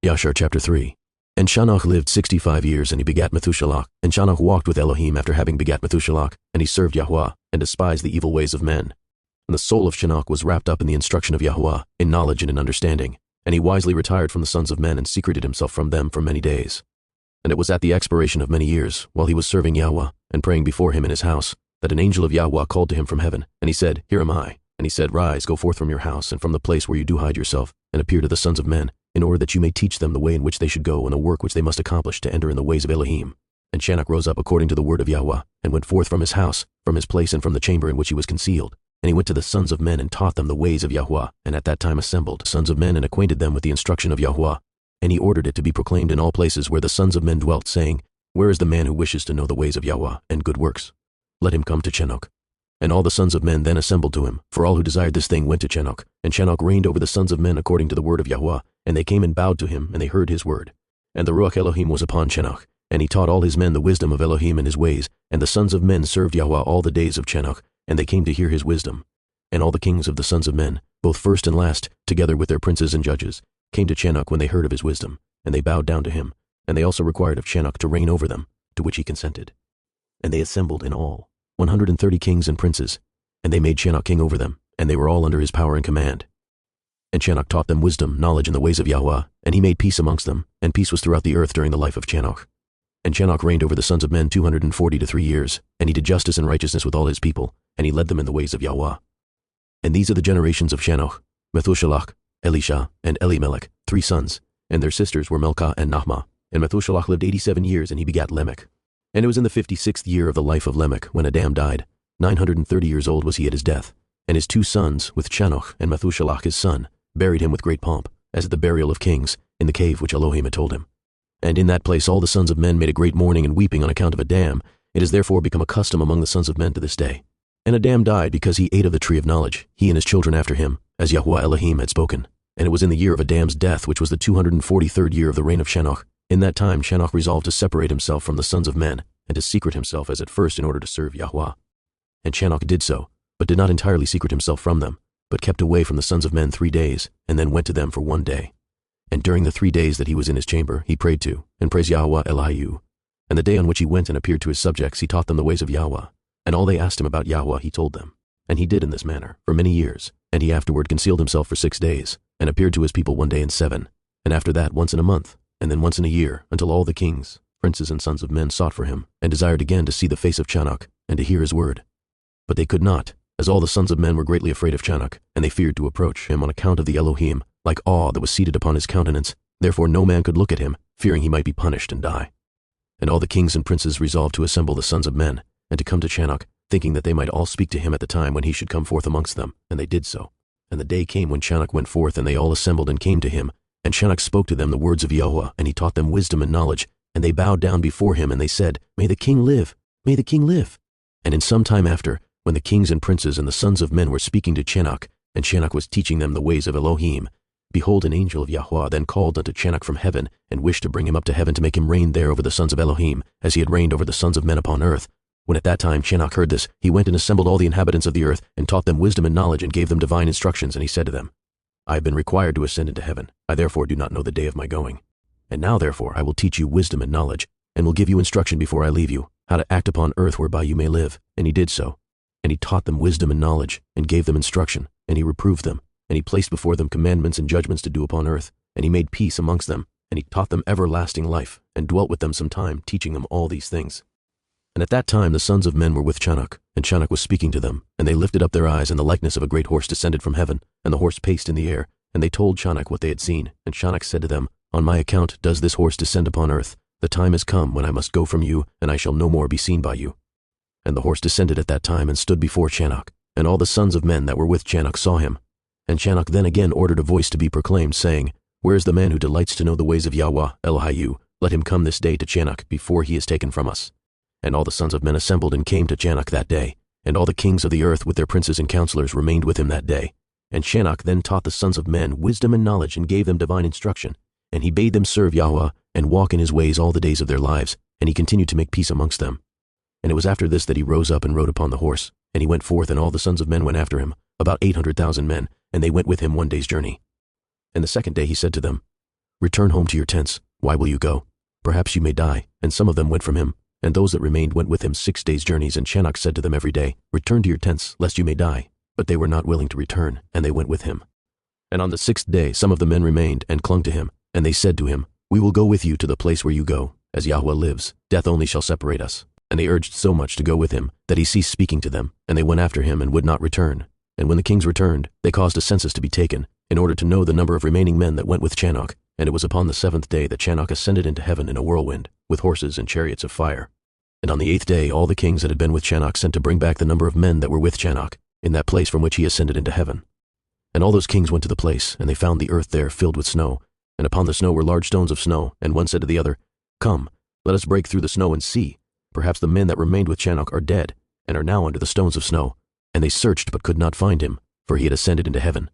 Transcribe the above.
Yashar chapter 3. And Shanoch lived 65 years, and he begat Methushalah. And Shanoch walked with Elohim after having begat Methushalah, and he served Yahweh, and despised the evil ways of men. And the soul of Shanoch was wrapped up in the instruction of Yahweh, in knowledge and in understanding. And he wisely retired from the sons of men, and secreted himself from them for many days. And it was at the expiration of many years, while he was serving Yahweh, and praying before him in his house, that an angel of Yahweh called to him from heaven, and he said, Here am I. And he said, Rise, go forth from your house, and from the place where you do hide yourself, and appear to the sons of men, in order that you may teach them the way in which they should go, and the work which they must accomplish to enter in the ways of Elohim. And Shanoch rose up according to the word of Yahweh, and went forth from his house, from his place, and from the chamber in which he was concealed. And he went to the sons of men, and taught them the ways of Yahweh, and at that time assembled sons of men, and acquainted them with the instruction of Yahweh. And he ordered it to be proclaimed in all places where the sons of men dwelt, saying, Where is the man who wishes to know the ways of Yahweh, and good works? Let him come to Shanoch. And all the sons of men then assembled to him, for all who desired this thing went to Shanoch. And Shanoch reigned over the sons of men according to the word of Yahweh, and they came and bowed to him, and they heard his word. And the Ruach Elohim was upon Shanoch, and he taught all his men the wisdom of Elohim and his ways, and the sons of men served Yahweh all the days of Shanoch, and they came to hear his wisdom. And all the kings of the sons of men, both first and last, together with their princes and judges, came to Shanoch when they heard of his wisdom, and they bowed down to him, and they also required of Shanoch to reign over them, to which he consented. And they assembled in all 130 kings and princes, and they made Shanoch king over them, and they were all under his power and command. And Shanoch taught them wisdom, knowledge, and the ways of Yahweh, and he made peace amongst them, and peace was throughout the earth during the life of Shanoch. And Shanoch reigned over the sons of men 243 years, and he did justice and righteousness with all his people, and he led them in the ways of Yahweh. And these are the generations of Shanoch: Methushalah, Elisha, and Elimelech, 3 sons, and their sisters were Milcah and Nahmah. And Methushalah lived 87 years, and he begat Lamech. And it was in the 56th year of the life of Lamech when Adam died. 930 years old was he at his death. And his 2 sons, with Shanoch and Methushalah his son, buried him with great pomp, as at the burial of kings, in the cave which Elohim had told him. And in that place all the sons of men made a great mourning and weeping on account of Adam. It has therefore become a custom among the sons of men to this day. And Adam died because he ate of the tree of knowledge, he and his children after him, as Yahweh Elohim had spoken. And it was in the year of Adam's death, which was the 243rd year of the reign of Shanoch. In that time Shanoch resolved to separate himself from the sons of men, and to secret himself as at first in order to serve Yahweh. And Shanoch did so, but did not entirely secret himself from them, but kept away from the sons of men 3 days, and then went to them for 1 day. And during the 3 days that he was in his chamber, he prayed to, and praised Yahweh Elihu. And the day on which he went and appeared to his subjects, he taught them the ways of Yahweh. And all they asked him about Yahweh he told them. And he did in this manner for many years. And he afterward concealed himself for 6 days, and appeared to his people 1 day in 7, and after that once in a month, and then once in a year, until all the kings, princes, and sons of men sought for him, and desired again to see the face of Shanoch, and to hear his word. But they could not, as all the sons of men were greatly afraid of Shanoch, and they feared to approach him on account of the Elohim, like awe that was seated upon his countenance. Therefore no man could look at him, fearing he might be punished and die. And all the kings and princes resolved to assemble the sons of men, and to come to Shanoch, thinking that they might all speak to him at the time when he should come forth amongst them, and they did so. And the day came when Shanoch went forth, and they all assembled and came to him. And Shanoch spoke to them the words of Yahweh, and he taught them wisdom and knowledge. And they bowed down before him, and they said, May the king live! May the king live! And in some time after, when the kings and princes and the sons of men were speaking to Shanoch, and Shanoch was teaching them the ways of Elohim, behold, an angel of Yahweh then called unto Shanoch from heaven, and wished to bring him up to heaven to make him reign there over the sons of Elohim, as he had reigned over the sons of men upon earth. When at that time Shanoch heard this, he went and assembled all the inhabitants of the earth, and taught them wisdom and knowledge, and gave them divine instructions. And he said to them, I have been required to ascend into heaven. I therefore do not know the day of my going. And now therefore I will teach you wisdom and knowledge, and will give you instruction before I leave you, how to act upon earth whereby you may live. And he did so. And he taught them wisdom and knowledge, and gave them instruction, and he reproved them, and he placed before them commandments and judgments to do upon earth, and he made peace amongst them, and he taught them everlasting life, and dwelt with them some time, teaching them all these things. And at that time the sons of men were with Shanoch, and Shanoch was speaking to them, and they lifted up their eyes, and the likeness of a great horse descended from heaven, and the horse paced in the air, and they told Shanoch what they had seen. And Shanoch said to them, On my account does this horse descend upon earth. The time is come when I must go from you, and I shall no more be seen by you. And the horse descended at that time, and stood before Shanoch, and all the sons of men that were with Shanoch saw him. And Shanoch then again ordered a voice to be proclaimed, saying, Where is the man who delights to know the ways of Yahweh Elihu? Let him come this day to Shanoch, before he is taken from us. And all the sons of men assembled and came to Shanoch that day, and all the kings of the earth with their princes and counselors remained with him that day. And Shanoch then taught the sons of men wisdom and knowledge, and gave them divine instruction. And he bade them serve Yahweh, and walk in his ways all the days of their lives, and he continued to make peace amongst them. And it was after this that he rose up and rode upon the horse, and he went forth, and all the sons of men went after him, about 800,000 men, and they went with him 1 day's journey. And the second day he said to them, Return home to your tents. Why will you go? Perhaps you may die. And some of them went from him, and those that remained went with him 6 days' journeys, and Chanakh said to them every day, Return to your tents, lest you may die. But they were not willing to return, and they went with him. And on the 6th day some of the men remained, and clung to him, and they said to him, We will go with you to the place where you go. As Yahweh lives, death only shall separate us. And they urged so much to go with him, that he ceased speaking to them, and they went after him and would not return. And when the kings returned, they caused a census to be taken, in order to know the number of remaining men that went with Chanakh. And it was upon the 7th day that Chanakh ascended into heaven in a whirlwind, with horses and chariots of fire. And on the 8th day all the kings that had been with Chanakh sent to bring back the number of men that were with Chanakh, in that place from which he ascended into heaven. And all those kings went to the place, and they found the earth there filled with snow, and upon the snow were large stones of snow. And one said to the other, Come, let us break through the snow and see. Perhaps the men that remained with Chanakh are dead, and are now under the stones of snow. And they searched but could not find him, for he had ascended into heaven.